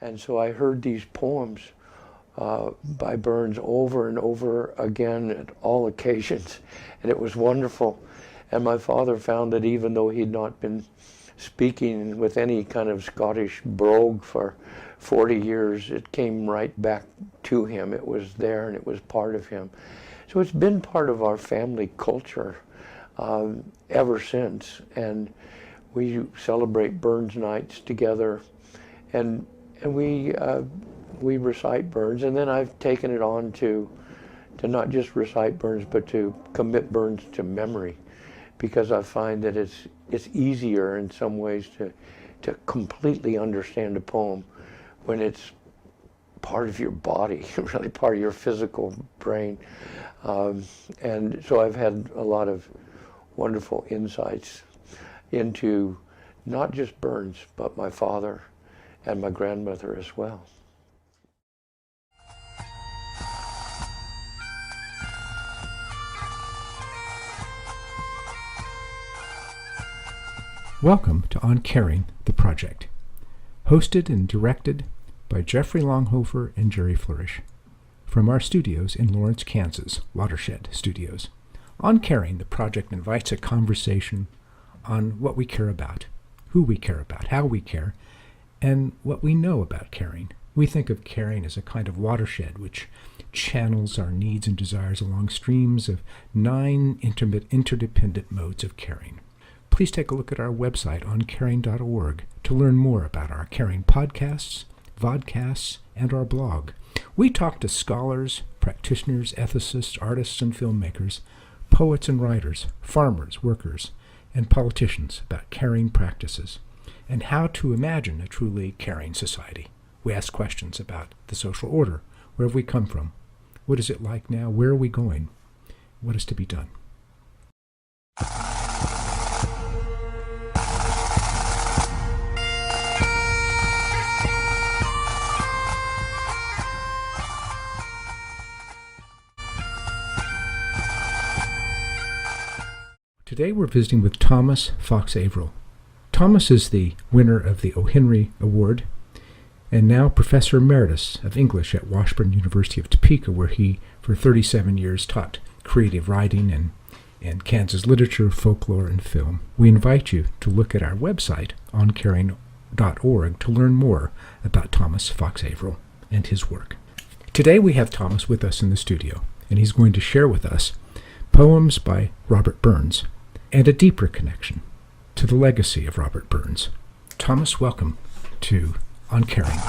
And so I heard these poems by Burns over and over again at all occasions, and it was wonderful. And my father found that even though he'd not been speaking with any kind of Scottish brogue for 40 years, it came right back to him. It was there and it was part of him. So it's been part of our family culture ever since. And we celebrate Burns nights together, and we recite Burns. And then I've taken it on to not just recite Burns, but to commit Burns to memory, because I find that it's easier in some ways to completely understand a poem when it's part of your body, really part of your physical brain. And so I've had a lot of wonderful insights into not just Burns, but my father and my grandmother as well. Welcome to On Caring, the Project, hosted and directed by Jeffrey Longhofer and Jerry Flourish, from our studios in Lawrence, Kansas, Watershed Studios. On Caring, the Project invites a conversation on what we care about, who we care about, how we care, and what we know about caring. We think of caring as a kind of watershed which channels our needs and desires along streams of 9 interdependent modes of caring. Please take a look at our website, oncaring.org, to learn more about our caring podcasts, vodcasts, and our blog. We talk to scholars, practitioners, ethicists, artists, and filmmakers, poets and writers, farmers, workers, and politicians about caring practices and how to imagine a truly caring society. We ask questions about the social order. Where have we come from? What is it like now? Where are we going? What is to be done? Today we're visiting with Thomas Fox Averill. Thomas is the winner of the O. Henry Award and now Professor Emeritus of English at Washburn University of Topeka, where he for 37 years taught creative writing and Kansas literature, folklore, and film. We invite you to look at our website, oncaring.org, to learn more about Thomas Fox Averill and his work. Today we have Thomas with us in the studio, and he's going to share with us poems by Robert Burns and a deeper connection to the legacy of Robert Burns. Thomas, welcome to On Caring.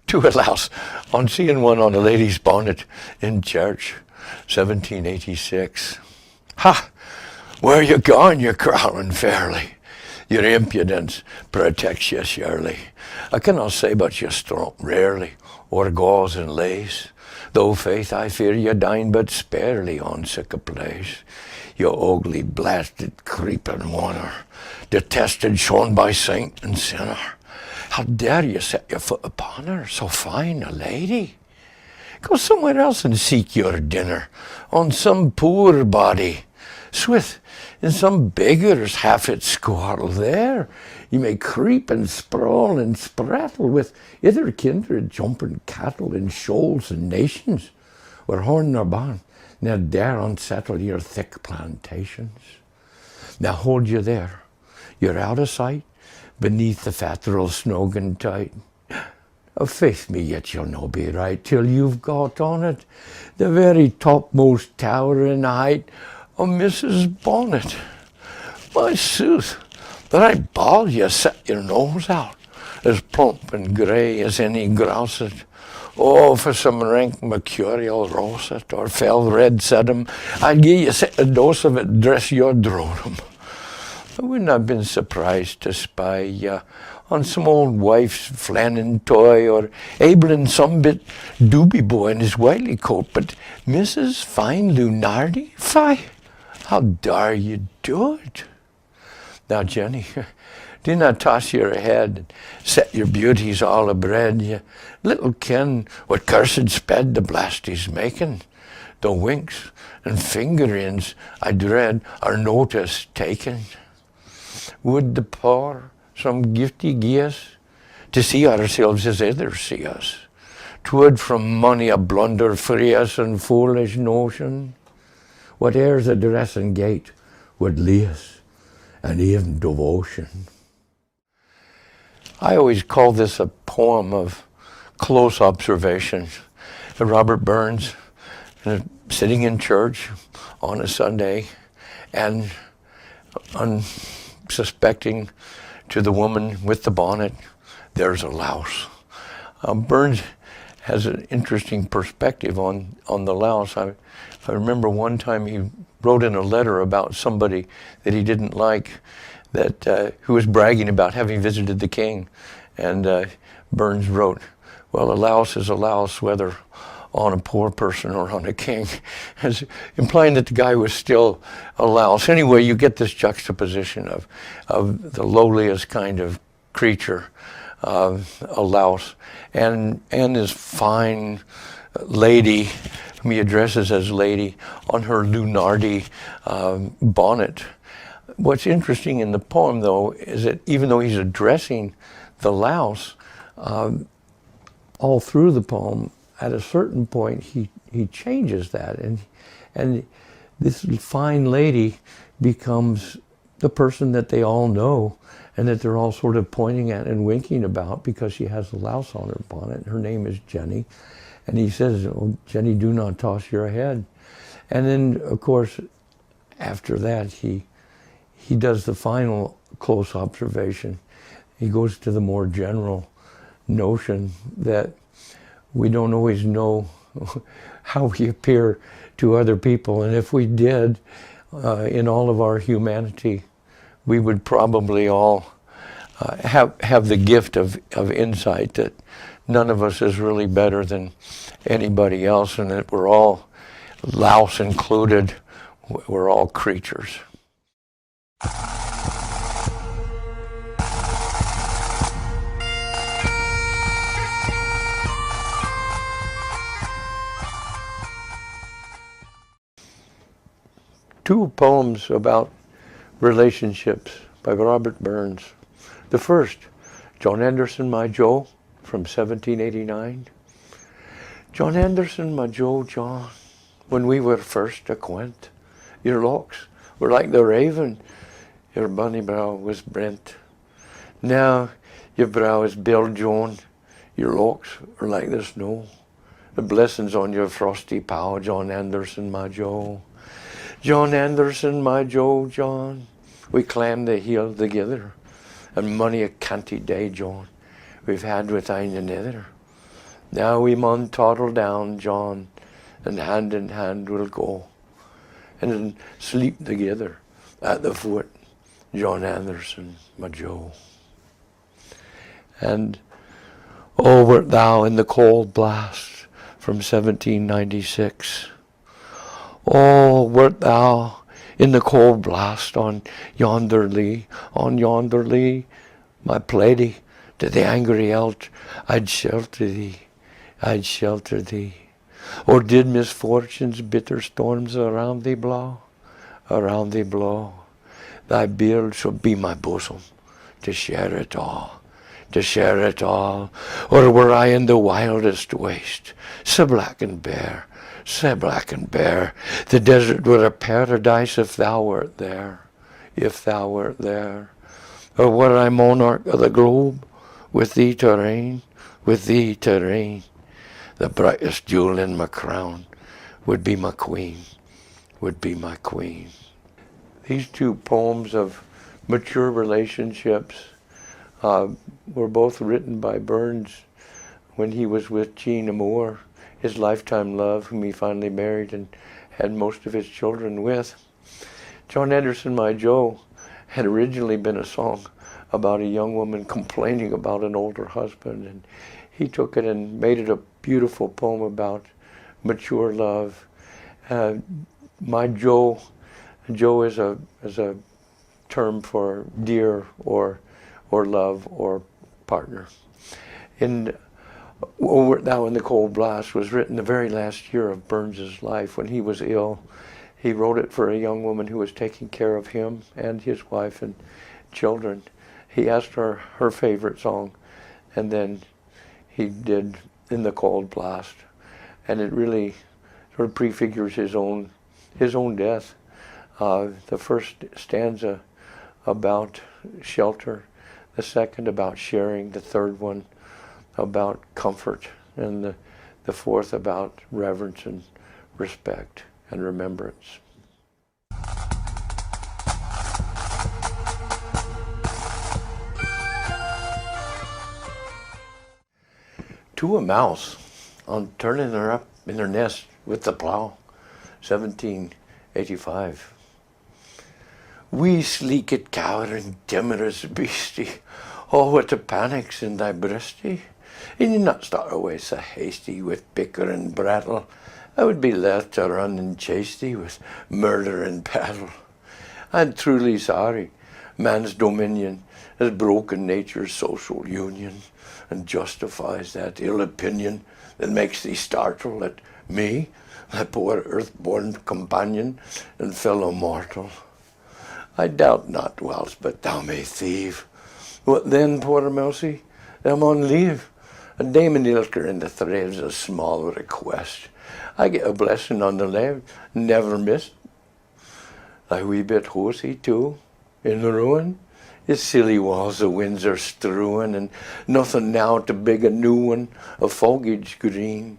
To a louse on seeing one on a lady's bonnet in church, 1786. Ha! Where you gone, you crawling fairly? Your impudence protects you surely. I cannot say but you strump rarely o'er gauze and lace, though faith I fear you dine but sparely on sic a place. You ugly blasted creeping oner, detested shown by saint and sinner. How dare you set your foot upon her, so fine a lady? Go somewhere else and seek your dinner, on some poor body. Swith, in some beggar's half-it squall there, you may creep and sprawl and sprattle with ither kindred jumping cattle in shoals and nations, where horn nor barn ne'er dare unsettle your thick plantations. Now hold you there, you're out of sight, beneath the fatteral snoggin tight. Oh, faith me, yet you'll no be right till you've got on it the very topmost tower in height of Mrs. Bonnet. My sooth, that I ball you set your nose out, as plump and grey as any grouset. Oh, for some rank mercurial roset, or fell red sedum, I'd gie you set a dose of it, dress your drorum. I wouldn't have been surprised to spy ya on some old wife's flannin toy, or abling some bit doobie boy in his whitey coat. But Mrs. Fine Lunardi? Fie, how dare you do it? Now, Jenny, do not toss your head and set your beauties all abread. You little ken what cursed sped the blast he's making. The winks and fingerings I dread are notice taken. Would the poor some gifty gie us to see ourselves as others see us? 'Twould from money a blunder free us and foolish notion. Whate'er's address and gate would lead us, and even devotion. I always call this a poem of close observation. Robert Burns, sitting in church on a Sunday and unsuspecting to the woman with the bonnet, there's a louse. Burns has an interesting perspective on the louse. I remember one time he wrote in a letter about somebody that he didn't like, that who was bragging about having visited the king. And Burns wrote, well, a louse is a louse, whether on a poor person or on a king, as implying that the guy was still a louse. Anyway, you get this juxtaposition of the lowliest kind of creature, a louse, and this fine lady, whom he addresses as lady, on her Lunardi bonnet. What's interesting in the poem, though, is that even though he's addressing the louse, all through the poem, at a certain point, he changes that, and this fine lady becomes the person that they all know, and that they're all sort of pointing at and winking about because she has a louse on her bonnet. Her name is Jenny, and he says, "Oh, Jenny, do not toss your head." And then, of course, after that, he does the final close observation. He goes to the more general notion that we don't always know how we appear to other people, and if we did, in all of our humanity, we would probably all have the gift of insight that none of us is really better than anybody else, and that we're all, louse included, we're all creatures. Two poems about relationships by Robert Burns. The first, John Anderson, my Joe, from 1789. John Anderson, my Joe, John, when we were first acquaint, your locks were like the raven, your bonny brow was brent. Now your brow is billed, John, your locks are like the snow. The blessings on your frosty pow, John Anderson, my Joe. John Anderson, my Joe, John, we climbed the hill together, and many a canty day, John, we've had with ane another. Now we mun toddle down, John, and hand in hand we'll go, and sleep together at the foot, John Anderson, my Joe. And oh, wert thou in the cold blast from 1796, oh, wert thou in the cold blast on yonder lea, my plaidy, to the angry elt, I'd shelter thee, I'd shelter thee. Or did misfortune's bitter storms around thee blow, around thee blow? Thy beard shall be my bosom, to share it all, to share it all. Or were I in the wildest waste, so black and bare, so black and bare, the desert were a paradise if thou wert there, if thou wert there. Or were I monarch of the globe, with thee to reign, with thee to reign, the brightest jewel in my crown would be my queen, would be my queen. These two poems of mature relationships were both written by Burns when he was with Jean Amour, his lifetime love, whom he finally married and had most of his children with. John Anderson, my Joe, had originally been a song about a young woman complaining about an older husband, and he took it and made it a beautiful poem about mature love. My Joe is a term for dear or love or partner. Over Now in the Cold Blast was written the very last year of Burns's life when he was ill. He wrote it for a young woman who was taking care of him and his wife and children. He asked her her favorite song, and then he did In the Cold Blast. And it really sort of prefigures his own death. The first stanza about shelter, the second about sharing, the third one about comfort, and the fourth about reverence and respect and remembrance. To a mouse on turning her up in her nest with the plow, 1785. Wee sleekit cowering timorous beastie, oh, what a panic's in thy breastie. And you not start away so hasty with bicker and brattle. I would be loath to run and chase thee with murder and battle. I'm truly sorry, man's dominion has broken nature's social union, and justifies that ill opinion that makes thee startle at me, thy poor earth-born companion and fellow mortal. I doubt not whilst but thou may thieve. What then, poor mousie? Thou maun leave. A Damon Ilker in the threads a small request. I get a blessing on the left, never missed. Thy wee bit horsey too, in the ruin. His silly walls the winds are strewing, and nothing now to big a new one of foliage green.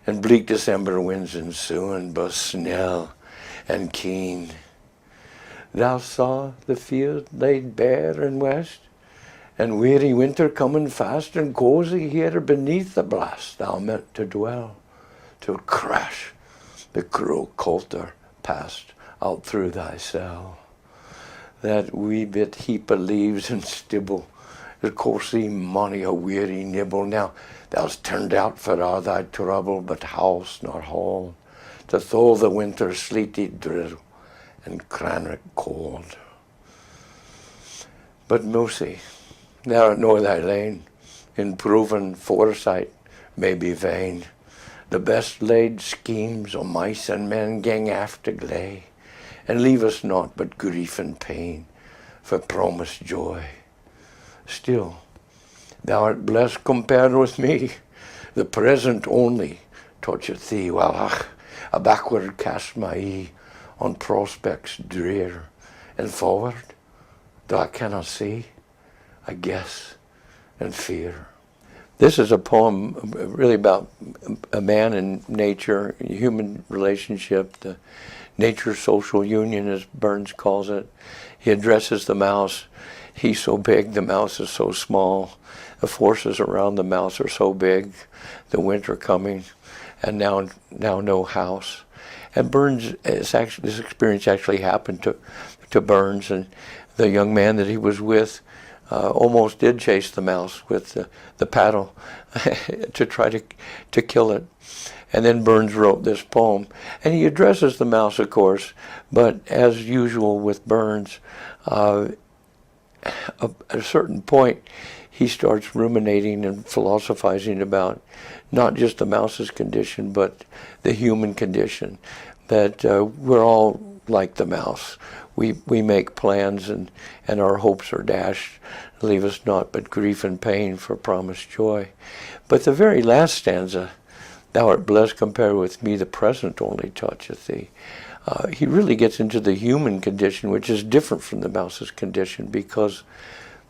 And bleak December winds ensuing, but snell and keen. Thou saw the field laid bare and west, and weary winter coming fast, and cozy here beneath the blast thou meant to dwell, till crash the cruel coulter passed out through thy cell. That wee bit heap of leaves and stibble, it cost thee mony a weary nibble. Now thou's turned out for all thy trouble, but house nor hall, to thaw the winter sleety drizzle and crannock cold. But mousie, thou art know thy lane, in proven foresight may be vain. The best laid schemes o' mice and men gang after gley, and leave us naught but grief and pain for promised joy. Still, thou art blessed compared with me. The present only toucheth thee, while a backward cast my eye on prospects drear, and forward, though I cannot see, I guess and fear. This is a poem really about a man and nature, human relationship, the nature social union, as Burns calls it. He addresses the mouse. He's so big, the mouse is so small. The forces around the mouse are so big, the winter coming, and now no house. And Burns, this experience actually happened to Burns, and the young man that he was with almost did chase the mouse with the paddle to try to kill it. And then Burns wrote this poem, and he addresses the mouse, of course, but as usual with Burns, at a certain point, he starts ruminating and philosophizing about not just the mouse's condition, but the human condition, that we're all like the mouse. We make plans, and our hopes are dashed, leave us naught but grief and pain for promised joy. But the very last stanza, thou art blessed compared with me, the present only toucheth thee. He really gets into the human condition, which is different from the mouse's condition, because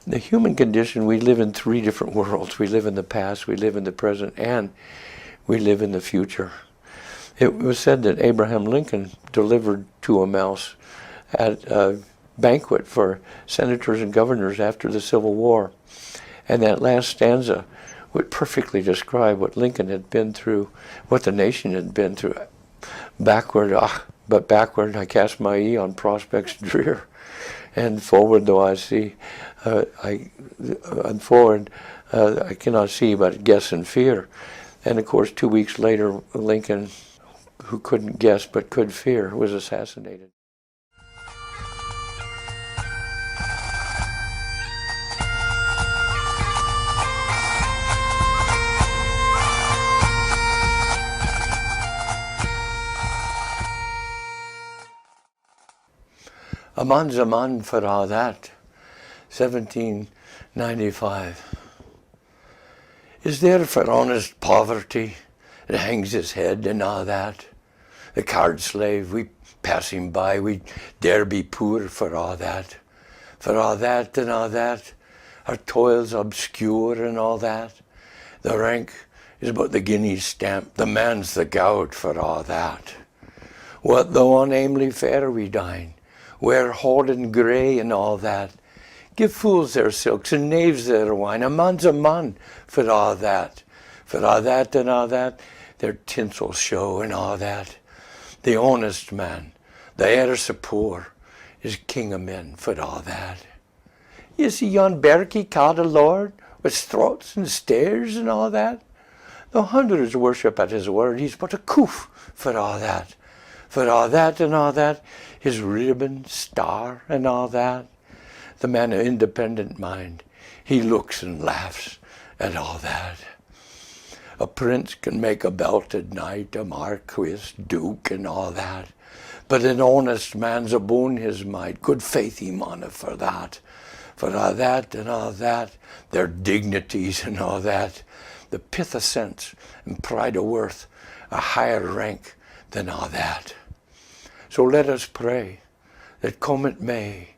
the human condition, we live in three different worlds. We live in the past, we live in the present, and we live in the future. It was said that Abraham Lincoln delivered to a mouse at a banquet for senators and governors after the Civil War. And that last stanza would perfectly describe what Lincoln had been through, what the nation had been through. Backward, but backward I cast my eye on prospects drear, and forward though I see, and forward I cannot see but guess and fear. And of course 2 weeks later, Lincoln, who couldn't guess but could fear, was assassinated. A man's a man for all that. 1795. Is there for honest poverty that hangs his head and all that? The card slave, we pass him by, we dare be poor for all that. For all that and all that, our toils obscure and all that. The rank is but the guinea stamp, the man's the gout for all that. What though on aimly fare we dine, wear hoarding grey and all that. Give fools their silks and knaves their wine. A man's a man for all that. For all that and all that, their tinsel show and all that. The honest man, the heir so poor, is king of men for all that. You see yon Berkey called a lord, with throats and stairs and all that. Though hundreds worship at his word, he's but a coof for all that. For all that and all that, his ribbon, star and all that. The man of independent mind, he looks and laughs at all that. A prince can make a belted knight, a marquis, duke and all that. But an honest man's aboon his might, good faith he mauna for that. For all that and all that, their dignities and all that. The pith of sense and pride of worth, a higher rank than all that. So let us pray that come it may,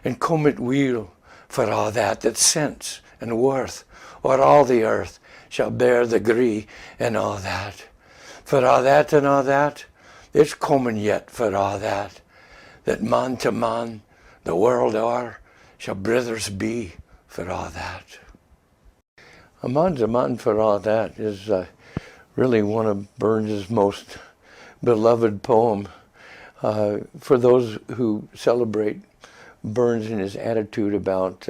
and come it will, for all that sense and worth o'er all the earth shall bear the gree and all that. For all that and all that, it's coming yet for all that man to man, the world o'er, shall brothers be for all that. A man's a man for all that is really one of Burns's most beloved poem. For those who celebrate Burns and his attitude about,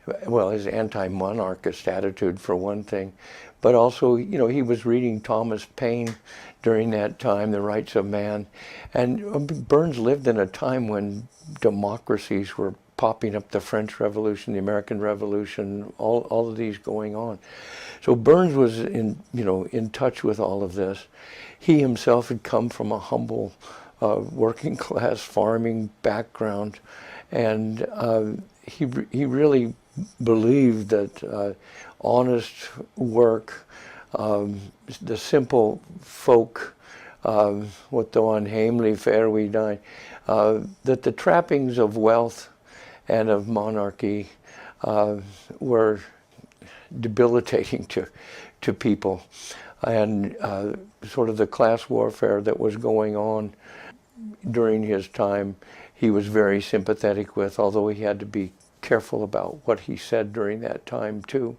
his anti-monarchist attitude for one thing, but also, he was reading Thomas Paine during that time, The Rights of Man, and Burns lived in a time when democracies were popping up, the French Revolution, the American Revolution, all of these going on. So Burns was in touch with all of this. He himself had come from a humble working class farming background, and he really believed that honest work, the simple folk, what though unhamely fare we dine, that the trappings of wealth and of monarchy were debilitating to people, and sort of the class warfare that was going on during his time, he was very sympathetic with, although he had to be careful about what he said during that time too,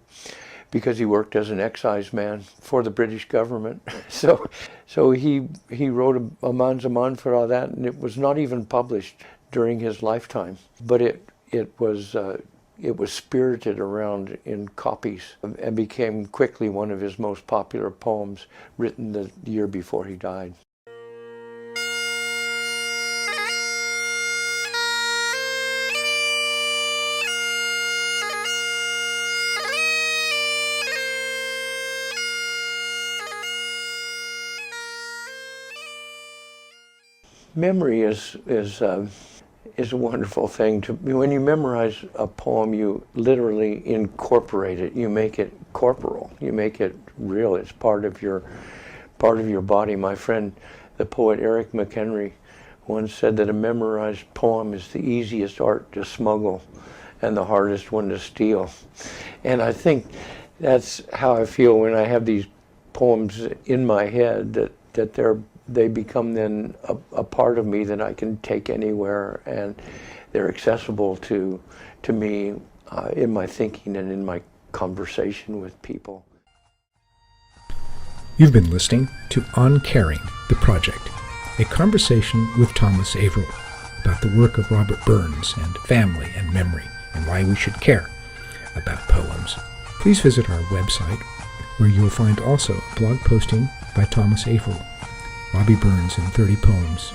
because he worked as an excise man for the British government. So he wrote a man's a man for all that, and it was not even published during his lifetime, but it was spirited around in copies and became quickly one of his most popular poems, written the year before he died. Memory is a wonderful thing. When you memorize a poem, you literally incorporate it. You make it corporal. You make it real. It's part of your body. My friend, the poet Eric McHenry, once said that a memorized poem is the easiest art to smuggle and the hardest one to steal. And I think that's how I feel when I have these poems in my head, that they become then a part of me that I can take anywhere, and they're accessible to me in my thinking and in my conversation with people. You've been listening to On Caring, the Project, a conversation with Thomas Averill, about the work of Robert Burns and family and memory and why we should care about poems. Please visit our website, where you'll find also a blog posting by Thomas Averill, Robbie Burns in 30 Poems,